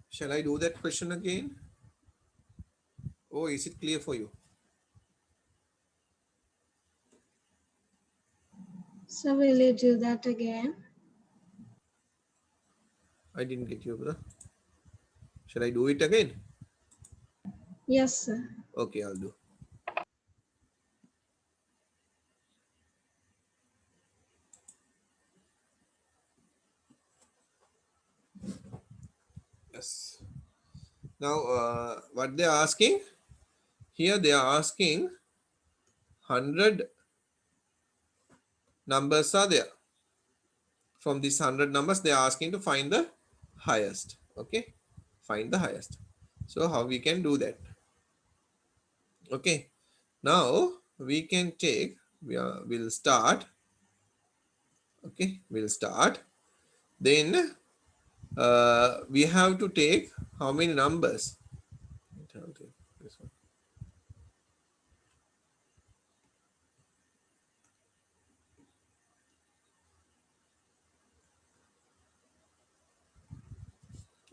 Shall I do that question again? Or is it clear for you? So will you do that again? I didn't get you, brother. Shall I do it again? Yes, sir. Okay, I'll do. Yes. Now, what they are asking? Here they are asking 100 numbers are there. From these 100 numbers, they are asking to find the highest. Okay, find the highest. So how we can do that? Okay, now we can take, we'll start. Okay, we'll start. Then we have to take how many numbers? This one.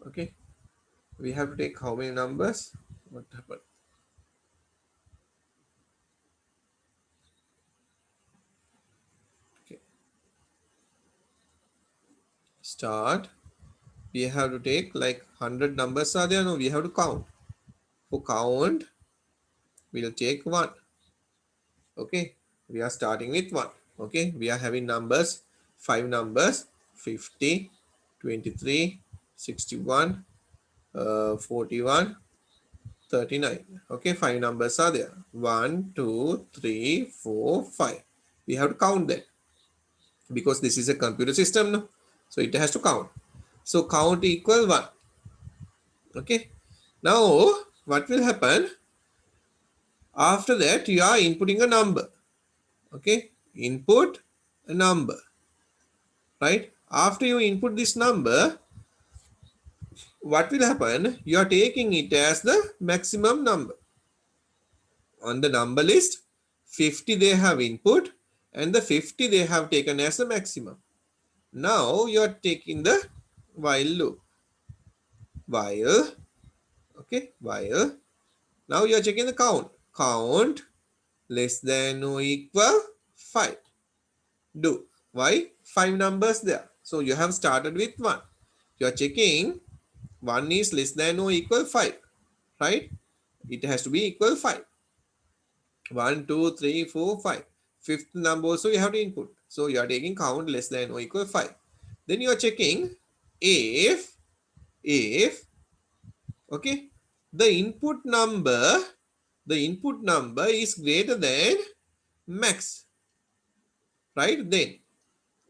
Okay, we have to take how many numbers? What happened? Okay, start. We have to take like 100 numbers are there. No, we have to count. For count, we'll take one. Okay, we are starting with 1. Okay, we are having numbers, 5 numbers, 50, 23, 61, 41, 39. Okay, 5 numbers are there. 1, 2, 3, 4, 5. We have to count that because this is a computer system, no? So it has to count. So count equal 1. Okay, now what will happen? After that, you are inputting a number. Okay, input a number. Right? After you input this number, what will happen? You are taking it as the maximum number. On the number list, 50 they have input and the 50 they have taken as the maximum. Now you are taking the while loop. While, okay, while. Now you are checking the count. Count less than or equal 5. Do. Why? 5 numbers there. So you have started with 1. You are checking 1 is less than or equal 5, right? It has to be equal 5. 1, 2, 3, 4, 5. Fifth number also you have to input. So you are taking count less than or equal 5. Then you are checking if, okay, the input number is greater than max, right? Then,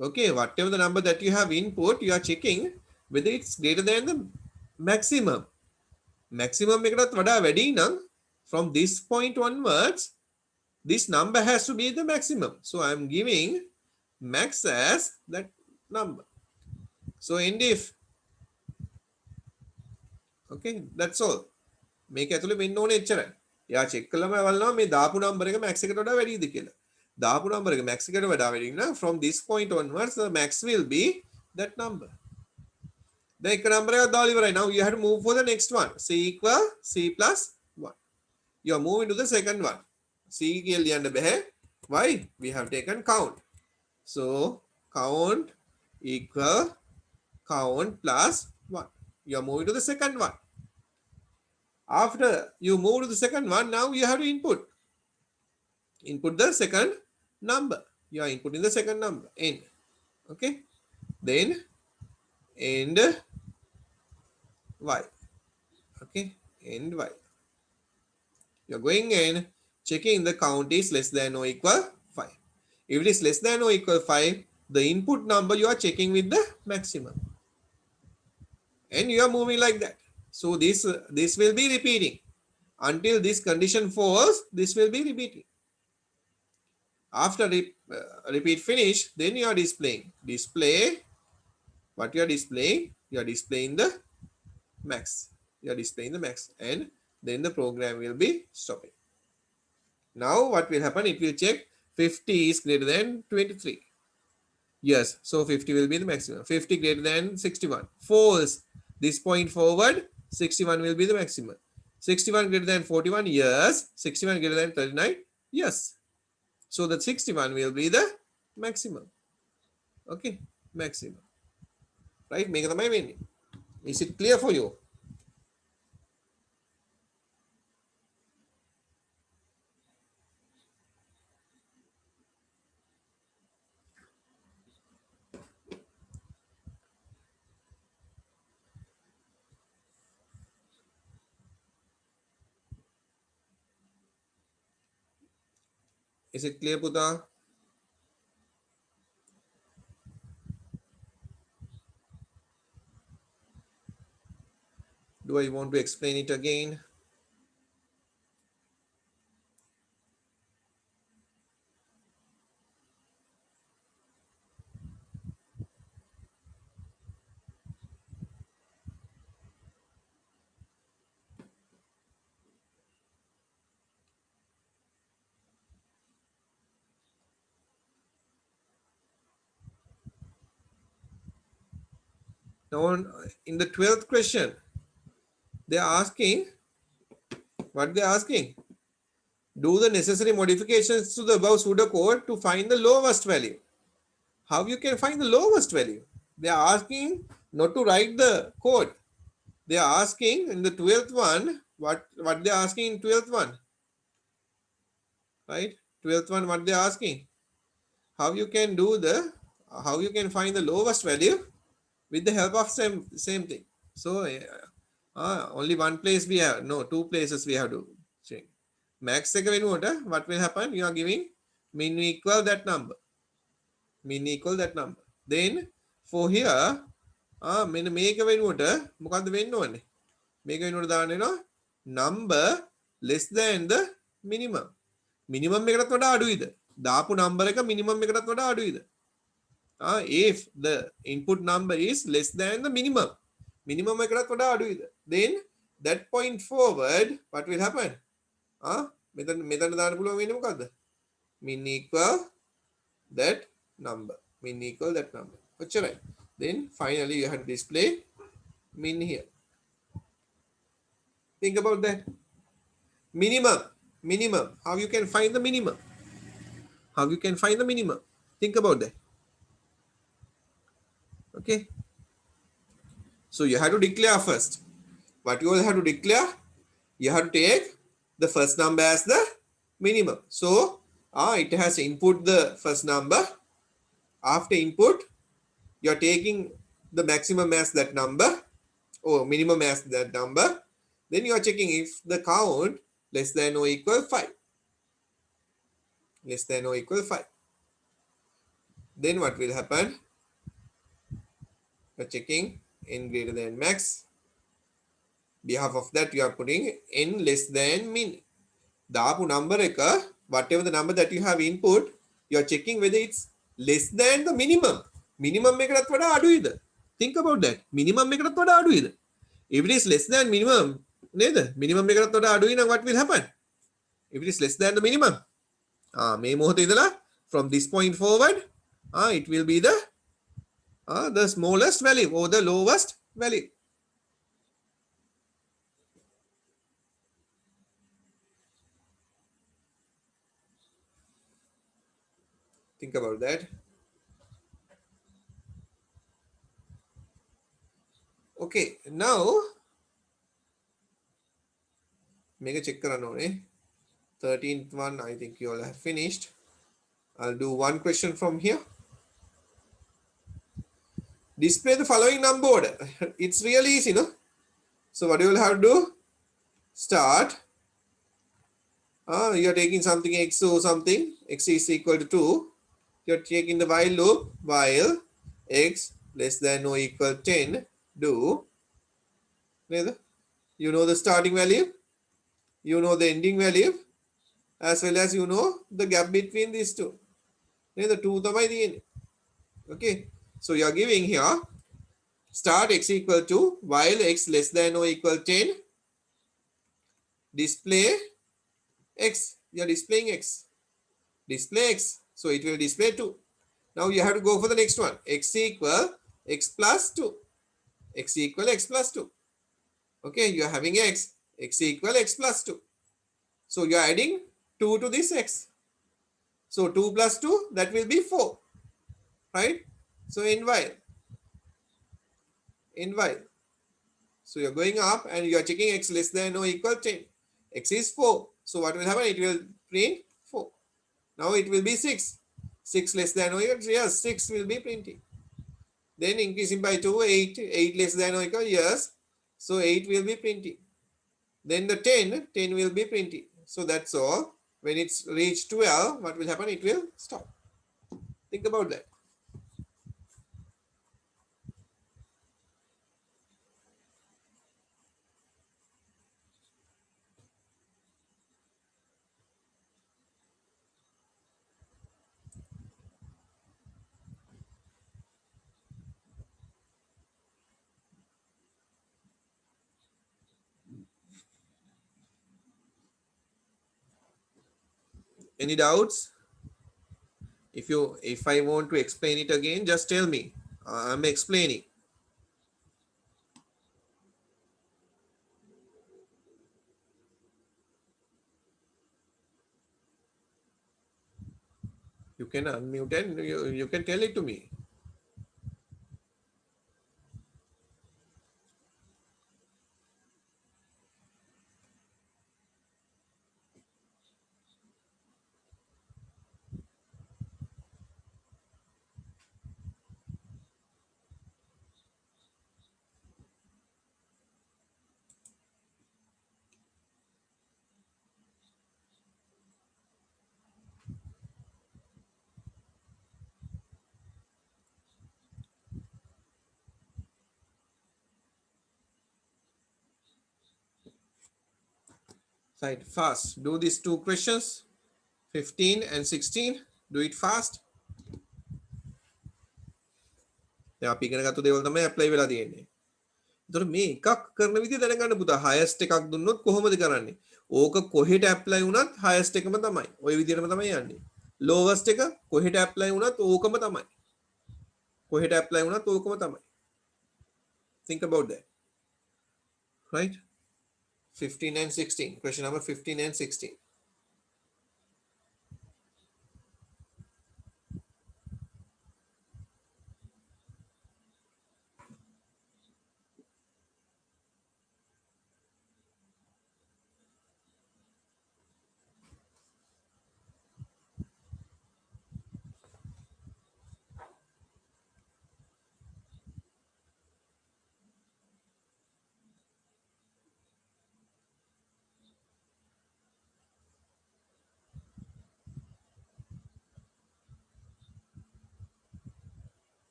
okay, whatever the number that you have input, you are checking whether it's greater than the maximum. Maximum එකටත් වඩා වැඩි නම් from this point onwards this number has to be the maximum. So I am giving max as that number. So end if. Okay, that's all. මේක ඇතුලේ වෙන්න ඕනේ එච්චරයි. එයා චෙක් කළම බලනවා මේ දාපු නම්බර් එක max එකට වඩා වැඩිද කියලා. දාපු නම්බර් එක max එකට වඩා වැඩි නම් from this point onwards the max will be that number. The එක නම්බර් එකක් දාලා ඉවරයි. Now you have to move for the next one. C equal C plus 1. You are moving to the second one. C කියලා ලියන්න බෑ. Why? We have taken count. So count equal count plus 1. You are moving to the second one. After you move to the second one, now you have to input. Input the second number. You are inputting the second number. End. Okay. Then end y. Okay. End y. You are going in checking the count is less than or equal 5. If it is less than or equal 5, the input number you are checking with the maximum. And you are moving like that. So this will be repeating. Until this condition falls, this will be repeating. After repeat finish, then you are displaying. Display, what you are displaying? You are displaying the max. You are displaying the max. And then the program will be stopping. Now what will happen? It will check 50 is greater than 23. Yes, so 50 will be the maximum. 50 greater than 61. False. This point forward, 61 will be the maximum. 61 greater than 41, yes. 61 greater than 39, yes. So the 61 will be the maximum. Okay, maximum. Right? Make the mind. Is it clear for you? Is it clear, Puta? Do I want to explain it again? Now, in the 12th question, they are asking, what they are asking? Do the necessary modifications to the above pseudocode to find the lowest value. How you can find the lowest value? They are asking not to write the code. They are asking in the 12th one, what they are asking in 12th one, right? 12th one, what they are asking? How you can find the lowest value with the help of same thing. So only one place we have, no, two places we have to check. Max එක වෙනුවට what will happen? You are giving min equal that number. Min equal that number. Then for here මෙන්න මේක වෙනුවට මොකද්ද වෙන්න ඕනේ? මේක වෙනුවට දාන්න වෙනවා number less than the minimum. Minimum එකටත් වඩා අඩුයිද? දාපු number එක minimum එකටත් වඩා අඩුයිද? If the input number is less than the minimum එකටත් වඩා අඩුයිද? Then that point forward what will happen? මෙතන දාන්න පුළුවන් වෙන්නේ මොකද්ද? Min equal that number. Min equal that number. ඔච්චරයි. Then finally you have to display min here. Think about that. Minimum. How you can find the minimum? How you can find the minimum? Think about that. Okay. So you have to declare first. What you will have to declare? You have to take the first number as the minimum. So it has input the first number. After input, you are taking the maximum as that number or minimum as that number. Then you are checking if the count less than or equal 5. Less than or equal 5. Then what will happen? You are checking n greater than max. Behalf of that, you are putting n less than min. දාපු number එක, whatever the number that you have input, you are checking whether it's less than the minimum. Minimum එකටත් වඩා අඩුයිද? Think about that. Minimum එකටත් වඩා අඩුයිද? If it is less than minimum, නේද? Minimum එකටත් වඩා අඩුයි නම් what will happen? If it is less than the minimum, මේ මොහොතේ ඉඳලා from this point forward, it will be the smallest value or the lowest value. Think about that. Okay, now make a check කරන්න ඕනේ. 13th one, I think you all have finished. I'll do one question from here. Display the following number order. It's really easy, no? So what you will have to do? Start. You are taking something x or something. X is equal to 2. You are taking the while loop. While x less than or equal 10. Do. You know the starting value. You know the ending value. As well as you know the gap between these two. The 2 තමයි තියෙන්නේ. Okay. So you are giving here start x equal to while x less than or equal 10. Display x. You are displaying x. Display x. So it will display 2. Now you have to go for the next one. X equal x plus 2. x equal x plus 2. Okay, you are having x equal x plus 2. So you are adding 2 to this x. So 2 plus 2, that will be 4, right? So in while. So you're going up and you're checking x less than or equal 10. X is 4. So what will happen? It will print 4. Now it will be 6. 6 less than or equal, yes, 6 will be printing. Then increasing by 2, 8. 8 less than or equal, yes. So 8 will be printing. Then the 10 will be printing. So that's all. When it's reached 12, what will happen? It will stop. Think about that. Any doubts? If I want to explain it again, just tell me. I'm explaining. You can unmute and you can tell it to me. Right, fast. Do these two questions, 15 and 16. Do it fast. දැන් අපි ඉගෙන ගත්ත දේවල් තමයි apply වෙලා තියෙන්නේ. එතකොට මේ එකක් කරන විදිහ දැනගන්න පුතා. highest එකක් දුන්නොත් කොහොමද කරන්නේ? ඕක කොහෙට ඇප්ලයි වුණත් highest එකම තමයි. ওই විදිහටම තමයි යන්නේ. lowest එක කොහෙට ඇප්ලයි වුණත් ඕකම තමයි. කොහෙට ඇප්ලයි වුණත් ඕකම තමයි. Think about that. Right? 15 and 16. Question number 15 and 16.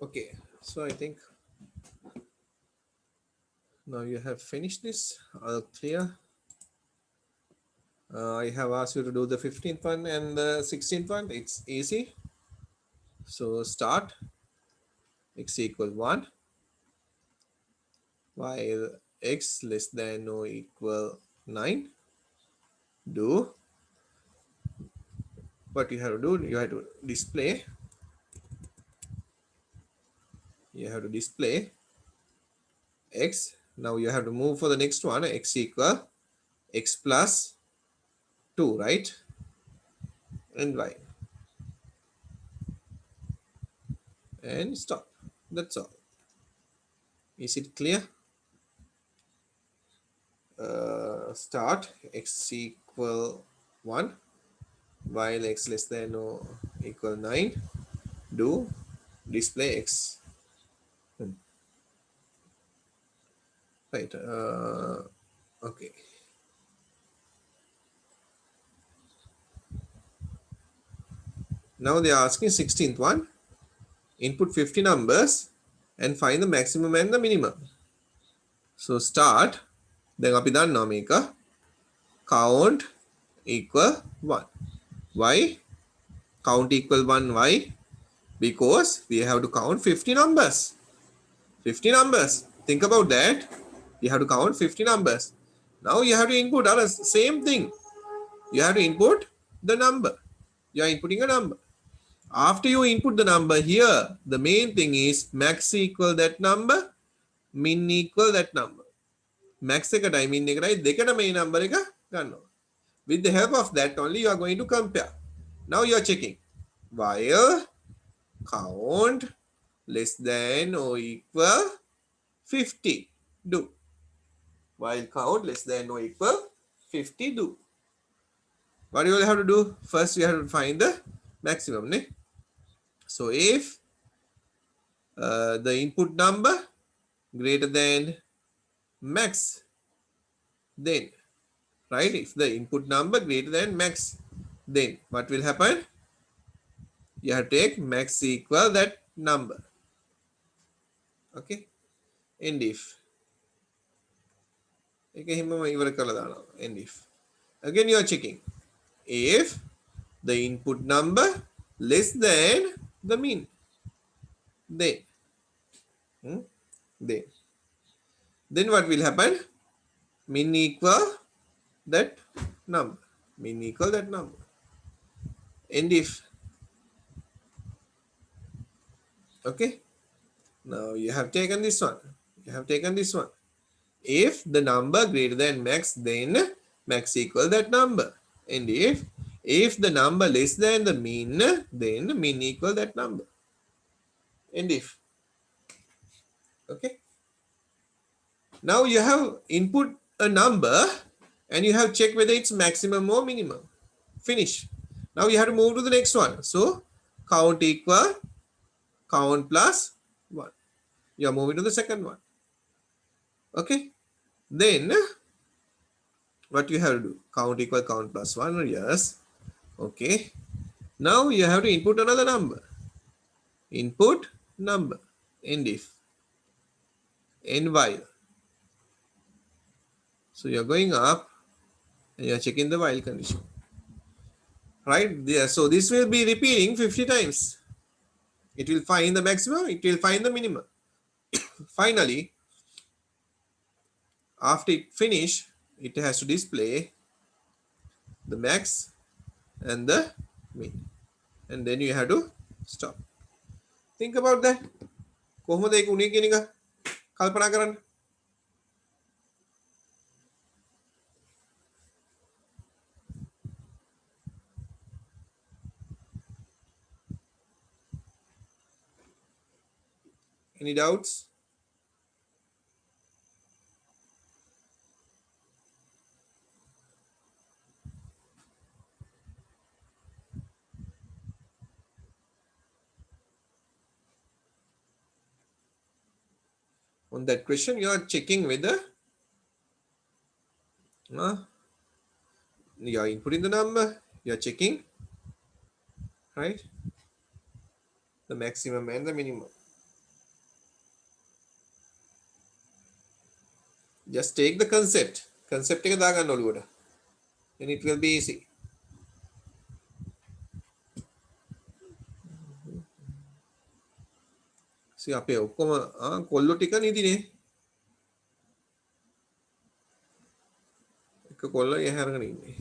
Okay, so I think now you have finished this. All clear. I have asked you to do the 15th one and the 16th one. It's easy. So start x equal 1 while x less than or equal 9. Do what you have to do. You have to display. You have to display x. Now you have to move for the next one. X equal x plus 2, right? And y. And stop. That's all. Is it clear? Start x equal 1 while x less than or equal 9. Do display x. Right. Okay. Now they are asking 16th one. Input 50 numbers and find the maximum and the minimum. So start. Then අපි දන්නවා මේක count equal 1. Why? Count equal 1. Why? Because we have to count 50 numbers. 50 numbers. Think about that. You have to count 50 numbers. Now you have to input the same thing. You have to input the number. You are inputting a number. After you input the number here, the main thing is max equal that number, min equal that number. Max එකටයි min එකටයි දෙකට මේ number එක ගන්නවා. With the help of that only you are going to compare. Now you are checking. While count less than or equal 50. Do. While count less than or equal 50. Do. What you will have to do? First you have to find the maximum. Ne? So if the input number greater than max, then right, if the input number greater than max, then what will happen? You have to take max equal that number. Okay, and if and if again you are checking if the input number less than the mean, then then what will happen? Min equal that number. Min equal that number. And if okay, now you have taken this one. You have taken this one. If the number greater than max, then max equal that number. And if the number less than the mean, then mean equal that number. And if okay. Now you have input a number and you have checked whether it's maximum or minimum. Finish. Now you have to move to the next one. So count equal count plus 1. You are moving to the second one. Okay. Then what you have to do? Count equal count plus 1. Yes. Okay. Now you have to input another number. Input number. And if. And while. So you are going up and you are checking the while condition. Right there. So this will be repeating 50 times. It will find the maximum. It will find the minimum. Finally, after it finish, it has to display the max and the min. And then you have to stop. Think about that. කොහොමද ඒක උනේ කියන එක කල්පනා කරන්න. Any doubts? On that question, you are checking whether you are inputting the number, you are checking, right, the maximum and the minimum. Just take the concept එක දාගන්න ඔළුවට. Then it will be easy. See අපේ ඔක්කොම කොල්ලෝ ටික නිදිනේ. එක කොල්ල එහා අරගෙන ඉන්නේ.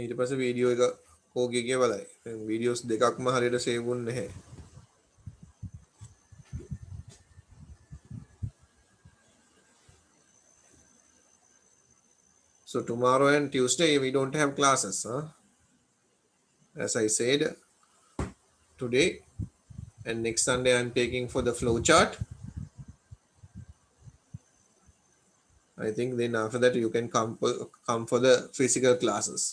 ඊට පස්සේ වීඩියෝ එක කෝගේ කිය බලයි. දැන් වීඩියෝස් දෙකක්ම හරියට සේව් වුන්නේ නැහැ. So tomorrow and Tuesday we don't have classes, huh? As I said, today and next Sunday I'm taking for the flow chart. I think then after that you can come for the physical classes.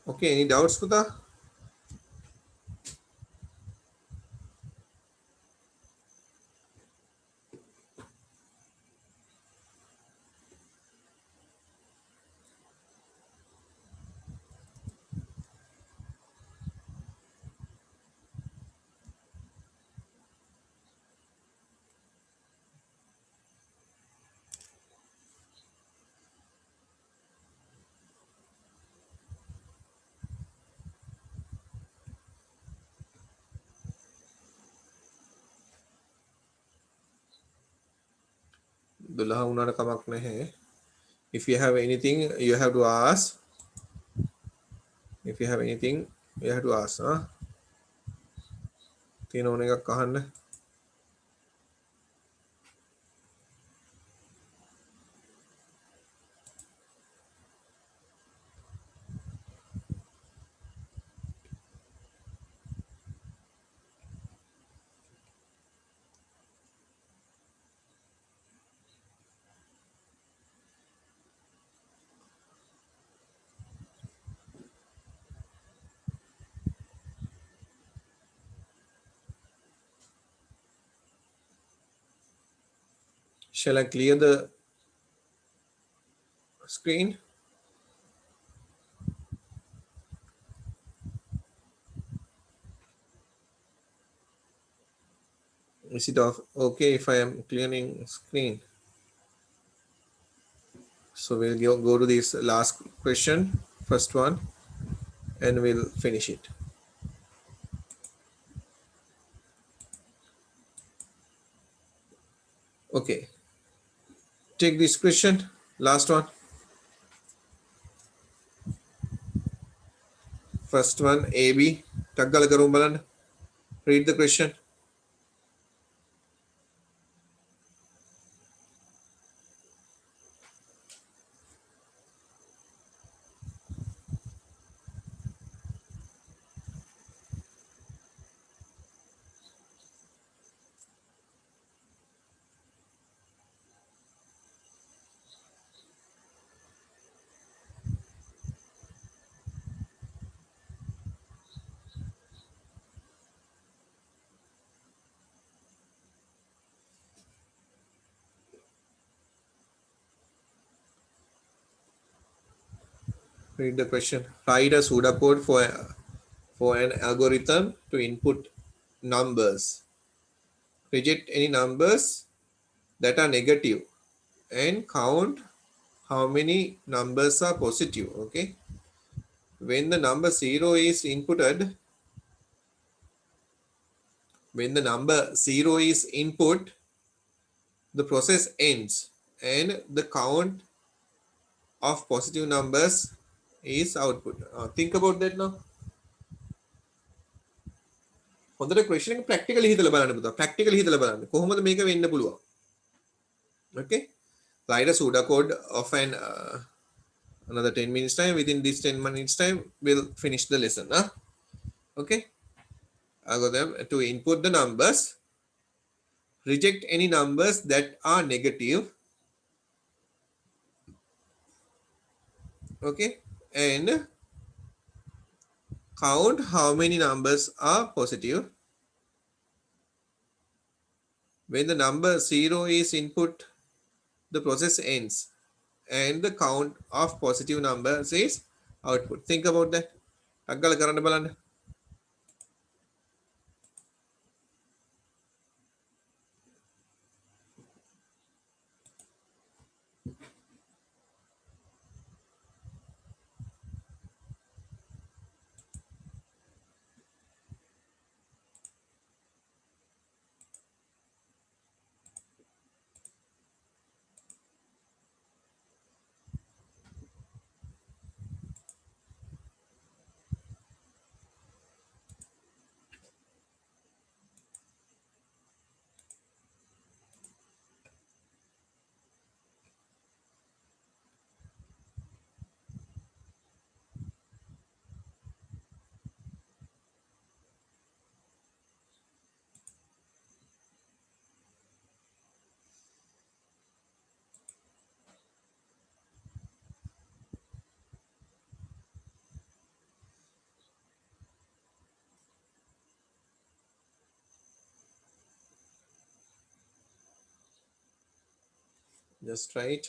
Okay, any doubts, Puta? If you have anything, you have to ask. If you have anything, you have to ask. Huh? Shall I clear the screen? Is it off? Okay if I am clearing screen? So we'll go to this last question, first one, and we'll finish it. Okay. Take this question, last one. First one, AB. Read the question. Read the question. Write a pseudocode for an algorithm to input numbers. Reject any numbers that are negative and count how many numbers are positive. Okay. When the number 0 is inputted, when the number 0 is input, the process ends and the count of positive numbers is output. Think about that now. හොඳට question එක practically හිතලා බලන්න පුතා. Practically හිතලා බලන්න. කොහොමද මේක වෙන්න පුළුවන්? Okay. Write a pseudocode of an another 10 minutes time. Within this 10 minutes time, we'll finish the lesson. Okay. Algorithm to input the numbers. Reject any numbers that are negative Okay, and count how many numbers are positive. When the number 0 is input, the process ends and the count of positive numbers is output. Think about that. අග්ගල කරන්න බලන්න. Just try it.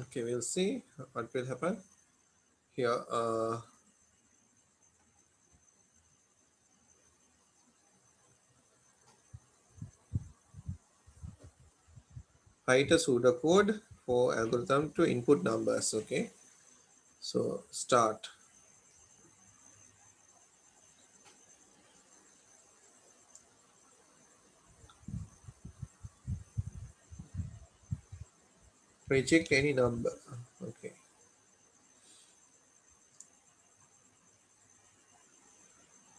Okay, we'll see what will happen here. Write a pseudocode for algorithm to input numbers. Okay, so start. Reject any number. Okay,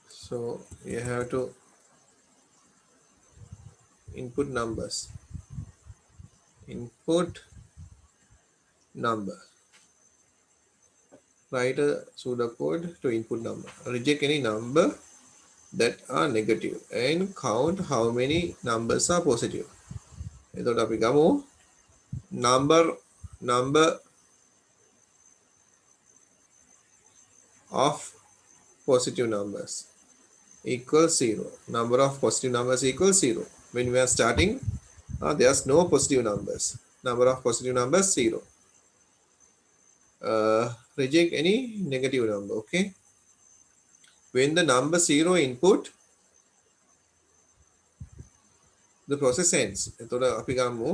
so you have to input numbers. Input number. Write a pseudocode to input number. Reject any number that are negative and count how many numbers are positive. එතකොට අපි ගමු number of positive numbers equals 0. Number of positive numbers equals 0. When we are starting, there's no positive numbers. Number of positive numbers 0. Reject any negative number. Okay. When the number 0 input, the process ends. එතකොට අපි ගමු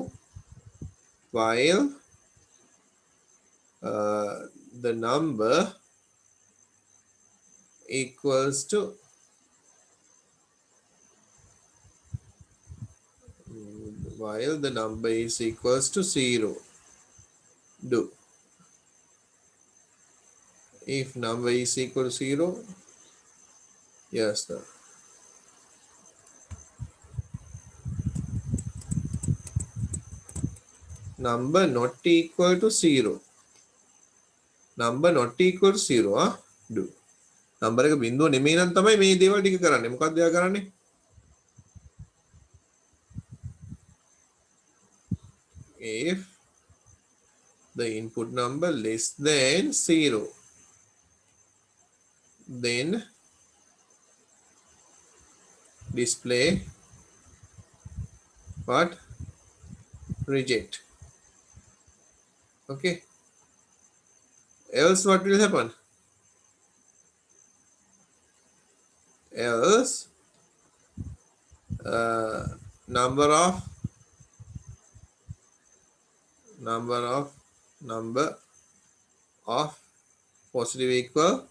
while the number equals to while the number is equals to 0, do. If number is equal to 0, yes, the number not equal to 0. Number not equal to 0, do. Number එක බිඳුව නෙමෙයි නම් තමයි මේ දේවල් ටික කරන්නේ. මොකක්ද එයා කරන්නේ? If the input number less than 0, then display what? reject. Okay. Else what will happen? Else number of positive equal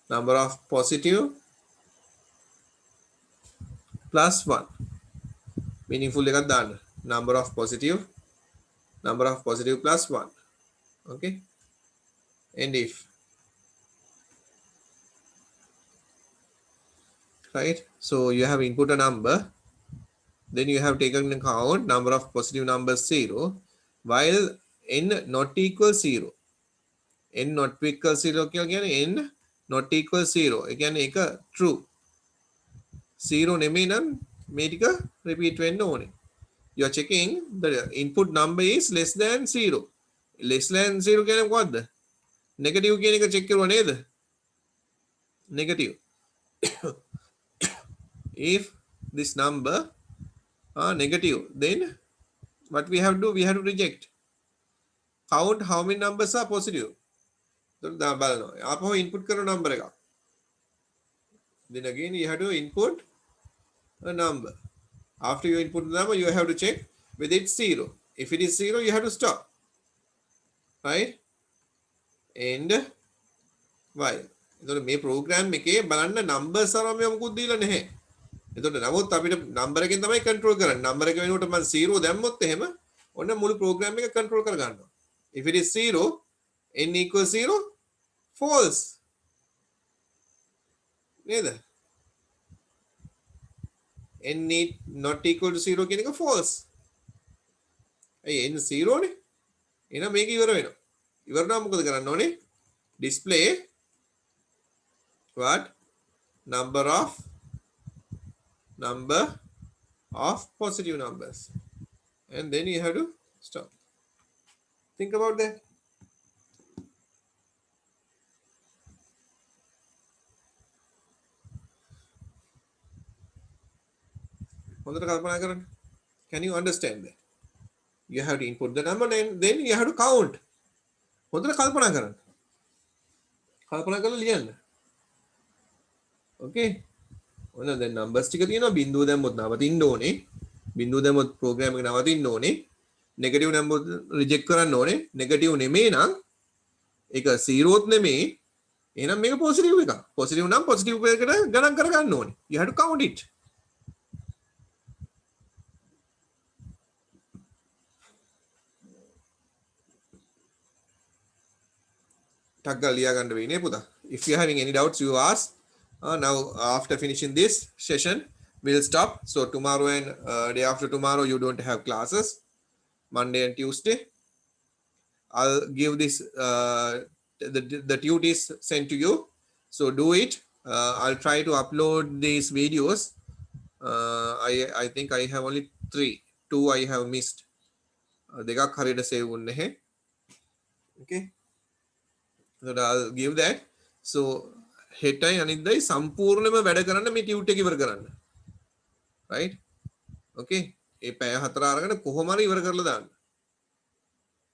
number of positive plus 1. Meaningful එකක් දාන්න. Number of positive plus 1. Okay. And if, right? So you have input a number, then you have taken into account number of positive numbers 0, while n not equal 0. n not equal 0 කියන්නේ n not equal 0. ඒ කියන්නේ ඒක true. 0 නෙමෙයි නම් මේ ටික repeat වෙන්න ඕනේ. You are checking the input number is less than 0. Less than 0 කියන්නේ මොකද්ද? Negative කියන එක check කරුවා නේද? Negative. If this number are negative, then what we have to do? We have to reject. Count how many numbers are positive. බලනවා. ආපහු input කරන number එකක්. Then again you have to input a number. After you input the number, you have to check whether it's 0. If it is 0, you have to stop. Right? And while. එතකොට මේ program එකේ බලන්න numbers අරම මොකුත් දීලා නැහැ. එතකොට නමුත් අපිට number එකෙන් තමයි control කරන්නේ. number එක වෙනුවට මම 0 දැම්මොත් එහෙම ඔන්න මුළු program එක control කර ගන්නවා. If it is 0, n equals 0, false. නේද? n not equal to 0 කියන එක false. ඇයි n 0 නේ? එහෙනම් මේක ඉවර වෙනවා. ඉවර නම් මොකද කරන්න ඕනේ? display what? number of positive numbers. And then you have to stop. Think about that. හොඳට කල්පනා කරන්න. Can you understand that? You have to input the number and then you have to count. හොඳට කල්පනා කරන්න. කල්පනා කරලා ලියන්න. Okay. ඔන්න දැන් numbers ටික තියෙනවා. බිංදුව දැම්මොත් නවතින්න ඕනේ. බිංදුව දැම්මොත් program එක නවතින්න ඕනේ. negative දැම්මොත් reject කරන්න ඕනේ. negative නෙමෙයි නම් ඒක 0ත් නෙමෙයි. එහෙනම් මේක positive එකක්. positive නම් positive එකකට ගණන් කරගන්න ඕනේ. You have to count it. If you're having any doubts, you ask. Now, after finishing this session, we'll stop. So tomorrow and day after tomorrow, you don't have classes. Monday and Tuesday. I'll give this, the duties sent to you. So do it. I'll try to upload these videos. I think I have only 3. 2 I have missed. දෙකක් හරියට save වුන්නේ නැහැ. Okay. So I'll give that. So හෙටයි අනිද්දායි සම්පූර්ණයෙන්ම වැඩ කරන්න මේ tute එක ඉවර කරන්න. Right? Okay. ඒ පැය 4 අරගෙන කොහොම හරි ඉවර කරලා දාන්න.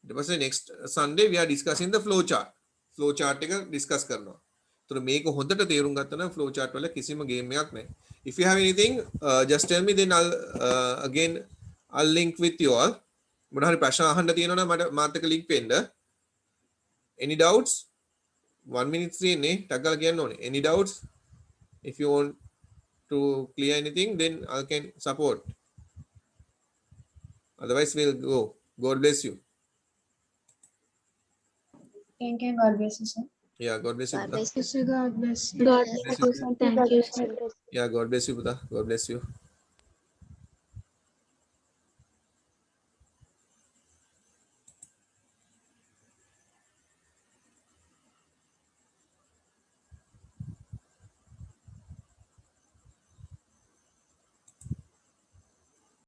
ඊට පස්සේ next Sunday we are discussing the flow chart. Flow chart එක discuss කරනවා. ඒතර මේක හොඳට තේරුම් ගත්තා නම් flow chart වල කිසිම game එකක් නැහැ. If you have anything, just tell me, then I'll link with you all. මොන හරි ප්‍රශ්න අහන්න තියෙනවා නම් මට මාත් එක්ක link වෙන්න. Any doubts? 1 minute 3 නේ ටග්ගල කියන්න ඕනේ. Any doubts? If you want to clear anything, then I can support. Otherwise we'll go. God bless you. Thank you. God bless you, sir. Yeah, God bless you. God bless you. God bless you. God bless you, sir. Thank you, sir. Yeah, God bless you, Buddha. God bless you.